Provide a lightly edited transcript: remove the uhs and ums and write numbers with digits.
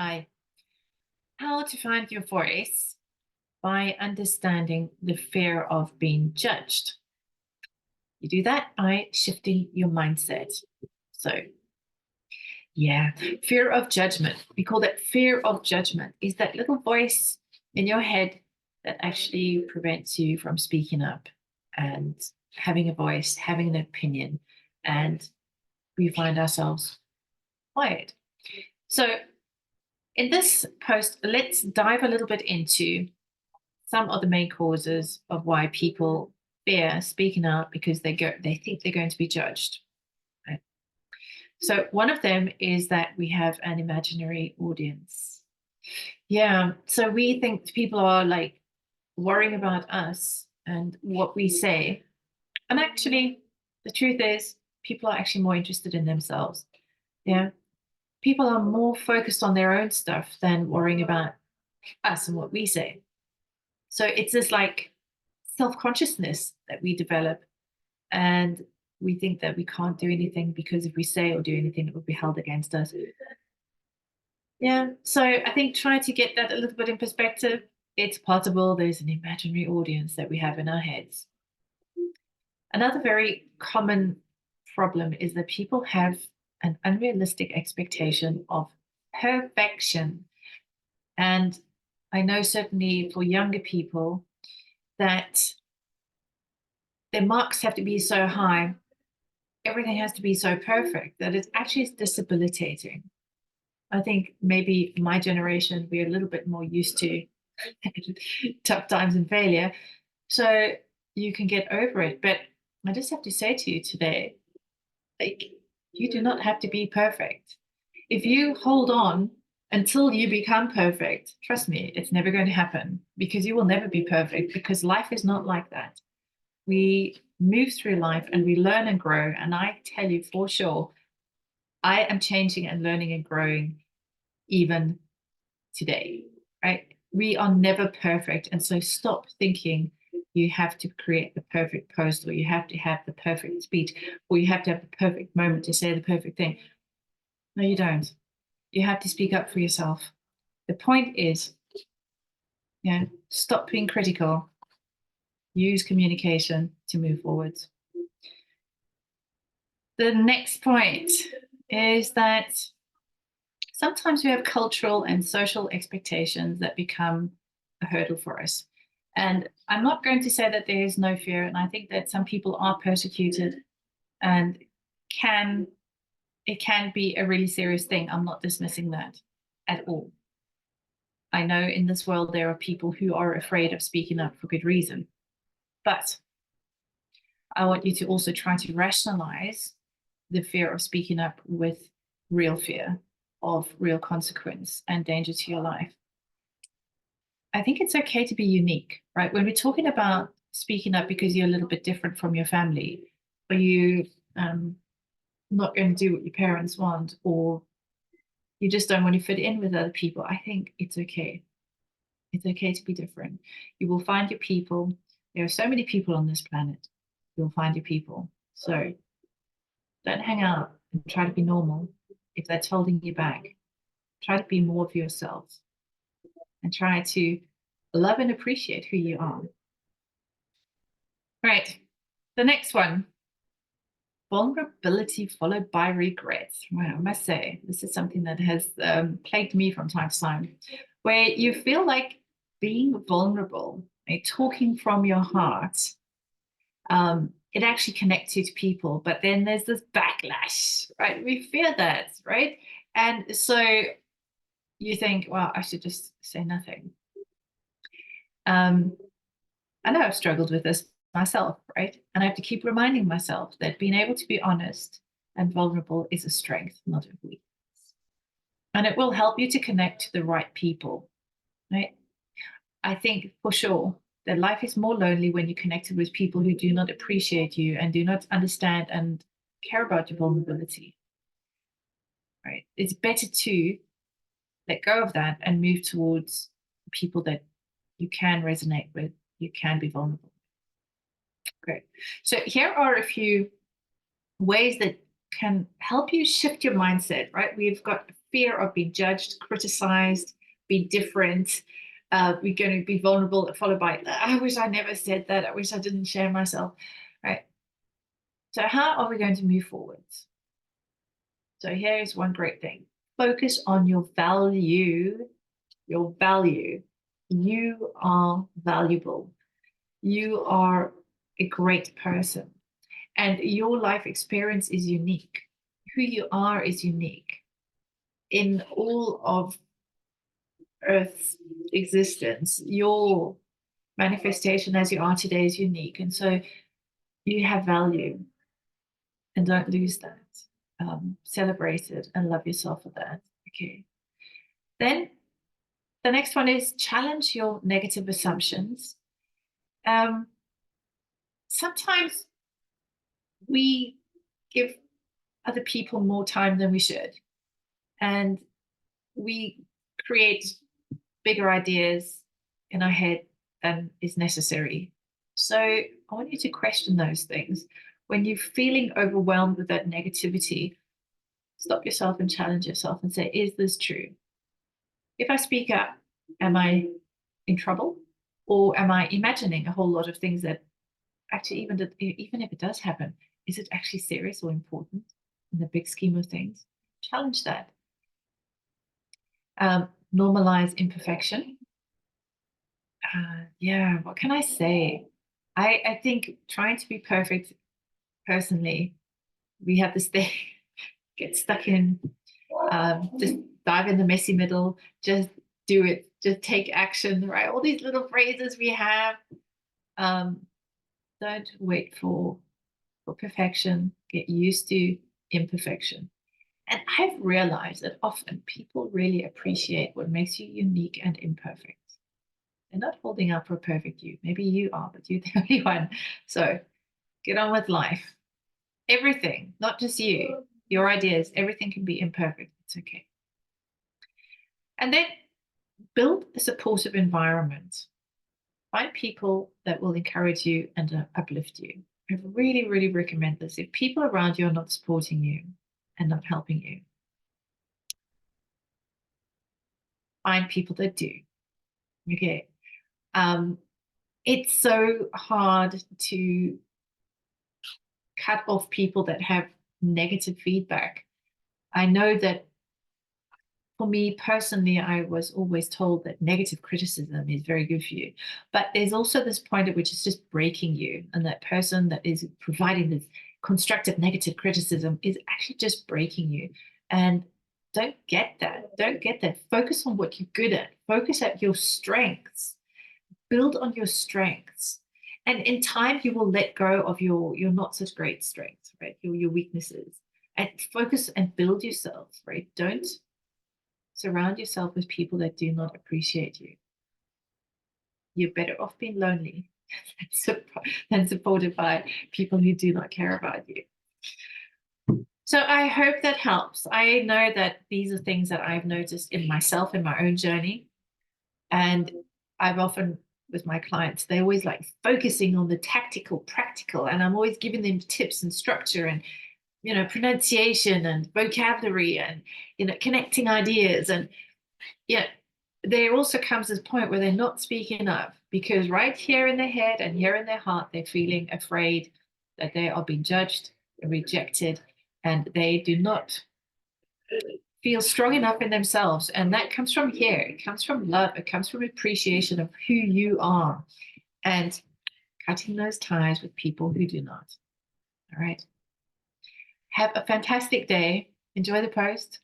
Hi. How to find your voice by understanding the fear of being judged. You do that by shifting your mindset. So, yeah, fear of judgment. We call that fear of judgment, is that little voice in your head that actually prevents you from speaking up and having a voice, having an opinion. And we find ourselves quiet. So, in this post, let's dive a little bit into some of the main causes of why people fear speaking out because they think they're going to be judged. Right? So one of them is that we have an imaginary audience. Yeah. So we think people are like worrying about us and what we say. And actually, the truth is, people are actually more interested in themselves. Yeah. People are more focused on their own stuff than worrying about us and what we say. So it's this like self-consciousness that we develop, and we think that we can't do anything because if we say or do anything it will be held against us. Yeah, so I think trying to get that a little bit in perspective, it's possible there's an imaginary audience that we have in our heads. Another very common problem is that people have an unrealistic expectation of perfection. And I know certainly for younger people that their marks have to be so high, everything has to be so perfect that it actually is debilitating. I think maybe my generation, we're a little bit more used to tough times and failure. So you can get over it. But I just have to say to you today, like, you do not have to be perfect. If you hold on until you become perfect, trust me, it's never going to happen because you will never be perfect because life is not like that. We move through life and we learn and grow. And I tell you for sure, I am changing and learning and growing even today, right? We are never perfect. And so stop thinking you have to create the perfect post or you have to have the perfect speech or you have to have the perfect moment to say the perfect thing. No, you don't. You have to speak up for yourself. The point is, yeah, stop being critical. Use communication to move forwards. The next point is that sometimes we have cultural and social expectations that become a hurdle for us. And I'm not going to say that there is no fear. And I think that some people are persecuted and it can be a really serious thing. I'm not dismissing that at all. I know in this world there are people who are afraid of speaking up for good reason. But I want you to also try to rationalize the fear of speaking up with real fear of real consequence and danger to your life. I think it's okay to be unique, right? When we're talking about speaking up because you're a little bit different from your family, or you not going to do what your parents want, or you just don't want to fit in with other people, I think it's okay. It's okay to be different. You will find your people. There are so many people on this planet. You'll find your people. So don't hang out and try to be normal if that's holding you back. Try to be more of yourself and try to love and appreciate who you are. Right. The next one, vulnerability followed by regret. Well, I must say, this is something that has plagued me from time to time, where you feel like being vulnerable, like talking from your heart, it actually connects you to people, but then there's this backlash, right? We fear that, right? And so you think, well, I should just say nothing. I know I've struggled with this myself, right? And I have to keep reminding myself that being able to be honest and vulnerable is a strength, not a weakness. And it will help you to connect to the right people, right? I think for sure that life is more lonely when you're connected with people who do not appreciate you and do not understand and care about your vulnerability, right? It's better to let go of that and move towards people that you can resonate with, you can be vulnerable. Great. So here are a few ways that can help you shift your mindset, right? We've got fear of being judged, criticized, be different. We're going to be vulnerable, followed by, I wish I never said that. I wish I didn't share myself. Right. So how are we going to move forwards? So here's one great thing. Focus on your value, your value. You are valuable. You are a great person. And your life experience is unique. Who you are is unique. In all of Earth's existence, your manifestation as you are today is unique. And so you have value, and don't lose that. Celebrate it and love yourself for that. Okay. Then the next one is challenge your negative assumptions. Sometimes we give other people more time than we should, and we create bigger ideas in our head than is necessary. So I want you to question those things. When you're feeling overwhelmed with that negativity, stop yourself and challenge yourself and say, is this true? If I speak up, am I in trouble? Or am I imagining a whole lot of things that actually, even if it does happen, is it actually serious or important in the big scheme of things? Challenge that. Normalize imperfection. Yeah, what can I say? I think trying to be perfect, personally, we have this thing, get stuck in, just dive in the messy middle, just do it, just take action, right? All these little phrases we have. Don't wait for perfection, get used to imperfection. And I've realized that often people really appreciate what makes you unique and imperfect. They're not holding out for a perfect you. Maybe you are, but you're the only one. So get on with life. Everything, not just you, your ideas, everything can be imperfect. It's okay. And then build a supportive environment. Find people that will encourage you and uplift you. I really, really recommend this. If people around you are not supporting you and not helping you, find people that do. Okay. It's so hard to cut off people that have negative feedback. I know that for me personally, I was always told that negative criticism is very good for you. But there's also this point at which it's just breaking you. And that person that is providing this constructive negative criticism is actually just breaking you. And don't get that. Don't get that. Focus on what you're good at. Focus at your strengths. Build on your strengths. And in time, you will let go of your not such great strengths, right? Your weaknesses. And focus and build yourself, right? Don't surround yourself with people that do not appreciate you. You're better off being lonely than supported by people who do not care about you. So I hope that helps. I know that these are things that I've noticed in myself in my own journey. And I've often, with my clients, they always like focusing on the tactical, practical, and I'm always giving them tips and structure and pronunciation and vocabulary and connecting ideas. And there also comes this point where they're not speaking up because right here in their head and here in their heart, they're feeling afraid that they are being judged and rejected, and they do not feel strong enough in themselves. And that comes from here. It comes from love. It comes from appreciation of who you are and cutting those ties with people who do not. All right. Have a fantastic day. Enjoy the post.